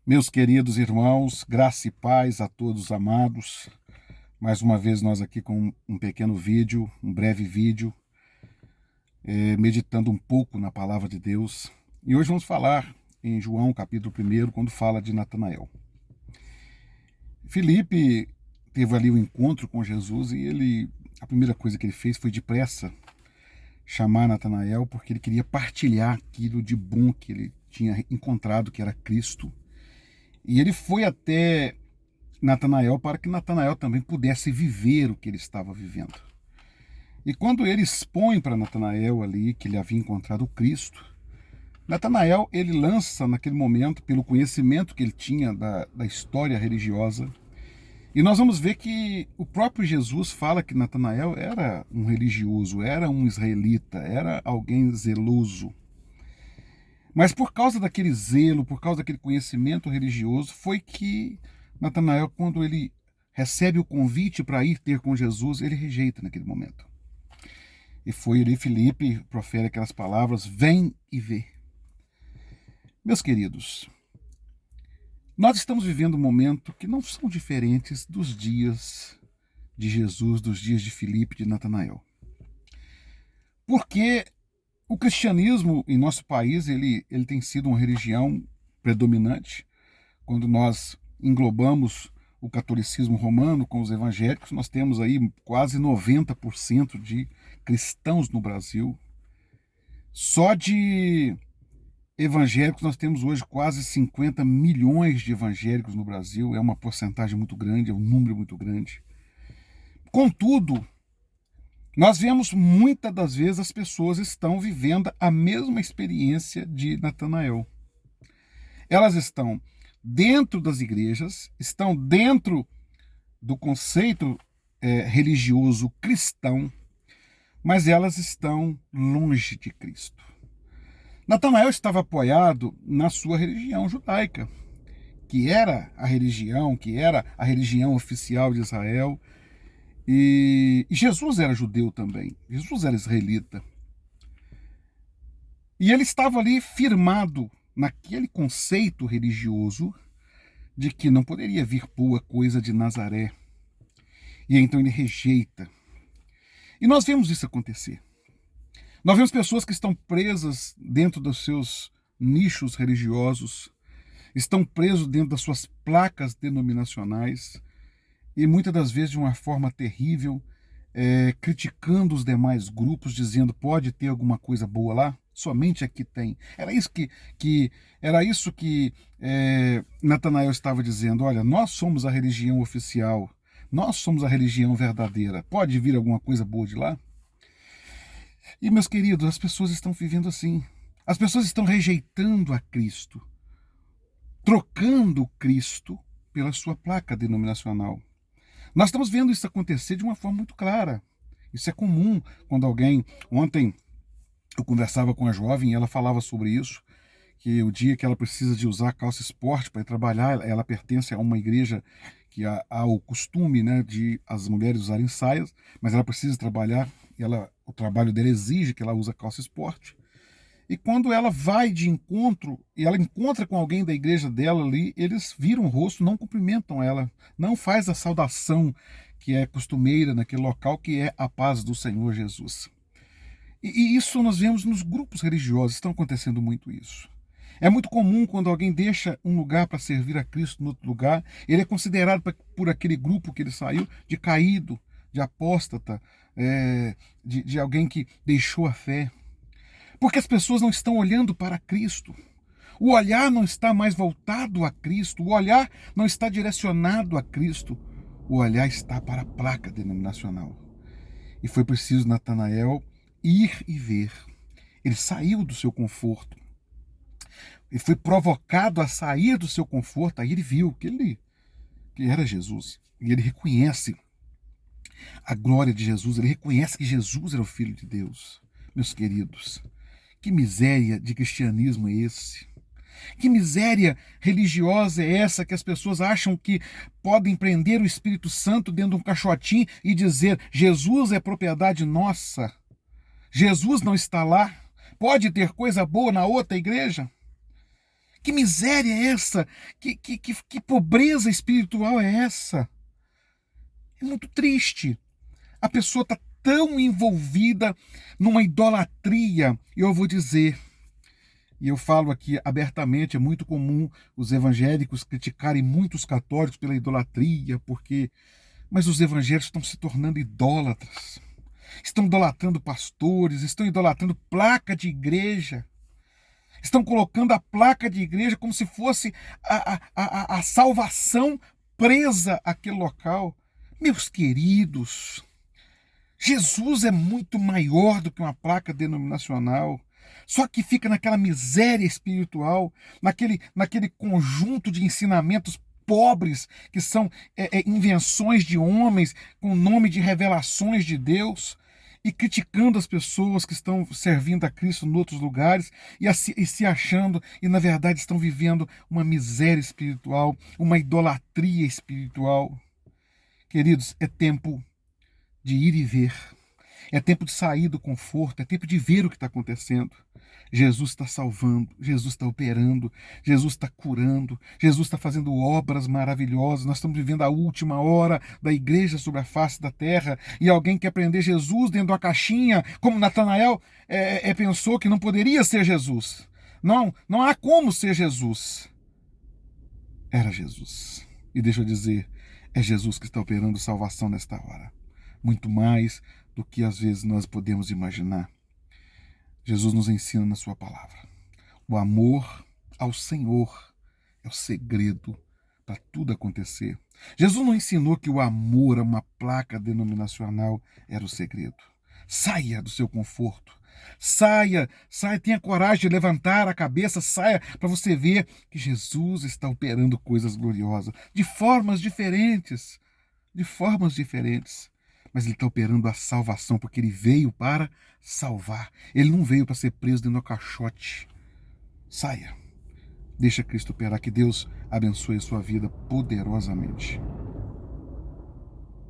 Meus queridos irmãos, graça e paz a todos amados. Mais uma vez nós aqui com um pequeno vídeo, um breve vídeo, meditando um pouco na palavra de Deus. E hoje vamos falar em João capítulo 1, quando fala de Natanael. Filipe teve ali o encontro com Jesus e a primeira coisa que ele fez foi depressa chamar Natanael, porque ele queria partilhar aquilo de bom que ele tinha encontrado, que era Cristo. E ele foi até Natanael para que Natanael também pudesse viver o que ele estava vivendo. E quando ele expõe para Natanael ali que ele havia encontrado o Cristo, Natanael ele lança naquele momento, pelo conhecimento que ele tinha da história religiosa, e nós vamos ver que o próprio Jesus fala que Natanael era um religioso, era um israelita, era alguém zeloso. Mas por causa daquele zelo, por causa daquele conhecimento religioso, foi que Natanael, quando ele recebe o convite para ir ter com Jesus, ele rejeita naquele momento. E foi ali Filipe profere aquelas palavras: vem e vê. Meus queridos, nós estamos vivendo um momento que não são diferentes dos dias de Jesus, dos dias de Filipe, de Natanael. Porque o cristianismo em nosso país, ele tem sido uma religião predominante. Quando nós englobamos o catolicismo romano com os evangélicos, nós temos aí quase 90% de cristãos no Brasil. Só de evangélicos nós temos hoje quase 50 milhões de evangélicos no Brasil. É uma porcentagem muito grande, é um número muito grande. Contudo, nós vemos muitas das vezes as pessoas estão vivendo a mesma experiência de Natanael. Elas estão dentro das igrejas, estão dentro do conceito religioso cristão, mas elas estão longe de Cristo. Natanael estava apoiado na sua religião judaica, que era a religião oficial de Israel, e Jesus era judeu também, Jesus era israelita. E ele estava ali firmado naquele conceito religioso de que não poderia vir boa coisa de Nazaré. E então ele rejeita. E nós vemos isso acontecer. Nós vemos pessoas que estão presas dentro dos seus nichos religiosos, estão presos dentro das suas placas denominacionais, e muitas das vezes de uma forma terrível, criticando os demais grupos, dizendo pode ter alguma coisa boa lá, somente aqui tem. Era isso que Natanael estava dizendo: olha, nós somos a religião oficial, nós somos a religião verdadeira, pode vir alguma coisa boa de lá? E, meus queridos, as pessoas estão vivendo assim. As pessoas estão rejeitando a Cristo, trocando Cristo pela sua placa denominacional. Nós estamos vendo isso acontecer de uma forma muito clara. Isso é comum quando alguém... Ontem eu conversava com a jovem e ela falava sobre isso, que o dia que ela precisa de usar calça esporte para ir trabalhar, ela pertence a uma igreja que há o costume, né, de as mulheres usarem saias, mas ela precisa trabalhar, o trabalho dela exige que ela use calça esporte. E quando ela vai de encontro, e ela encontra com alguém da igreja dela ali, eles viram o rosto, não cumprimentam ela, não faz a saudação que é costumeira naquele local, que é a paz do Senhor Jesus. E isso nós vemos nos grupos religiosos, estão acontecendo muito isso. É muito comum quando alguém deixa um lugar para servir a Cristo no outro lugar, ele é considerado por aquele grupo que ele saiu de caído, de apóstata, de alguém que deixou a fé. Porque as pessoas não estão olhando para Cristo. O olhar não está mais voltado a Cristo. O olhar não está direcionado a Cristo. O olhar está para a placa denominacional. E foi preciso Natanael ir e ver. Ele saiu do seu conforto. Ele foi provocado a sair do seu conforto. Aí ele viu que era Jesus. E ele reconhece a glória de Jesus. Ele reconhece que Jesus era o Filho de Deus. Meus queridos, que miséria de cristianismo é esse? Que miséria religiosa é essa que as pessoas acham que podem prender o Espírito Santo dentro de um caixotinho e dizer Jesus é propriedade nossa? Jesus não está lá? Pode ter coisa boa na outra igreja? Que miséria é essa? Que pobreza espiritual é essa? É muito triste. A pessoa está tão envolvida numa idolatria. E eu vou dizer, e eu falo aqui abertamente, é muito comum os evangélicos criticarem muitos católicos pela idolatria, porque... Mas os evangélicos estão se tornando idólatras. Estão idolatrando pastores, estão idolatrando placa de igreja. Estão colocando a placa de igreja como se fosse a salvação presa àquele local. Meus queridos, Jesus é muito maior do que uma placa denominacional. Só que fica naquela miséria espiritual, naquele conjunto de ensinamentos pobres, que são invenções de homens com nome de revelações de Deus, e criticando as pessoas que estão servindo a Cristo em outros lugares e se achando, e na verdade estão vivendo uma miséria espiritual, uma idolatria espiritual. Queridos, é tempo de ir e ver. É tempo de sair do conforto, é tempo de ver o que está acontecendo. Jesus está salvando, Jesus está operando, Jesus está curando, Jesus está fazendo obras maravilhosas. Nós estamos vivendo a última hora da igreja sobre a face da terra, e alguém quer prender Jesus dentro de uma caixinha, como Natanael pensou que não poderia ser Jesus. Não há como ser Jesus. Era Jesus. E deixa eu dizer, é Jesus que está operando salvação nesta hora. Muito mais do que às vezes nós podemos imaginar. Jesus nos ensina na sua palavra. O amor ao Senhor é o segredo para tudo acontecer. Jesus não ensinou que o amor a uma placa denominacional era o segredo. Saia do seu conforto. Saia, tenha coragem de levantar a cabeça, saia para você ver que Jesus está operando coisas gloriosas, de formas diferentes, mas ele está operando a salvação, porque ele veio para salvar. Ele não veio para ser preso dentro do caixote. Saia. Deixa Cristo operar. Que Deus abençoe a sua vida poderosamente.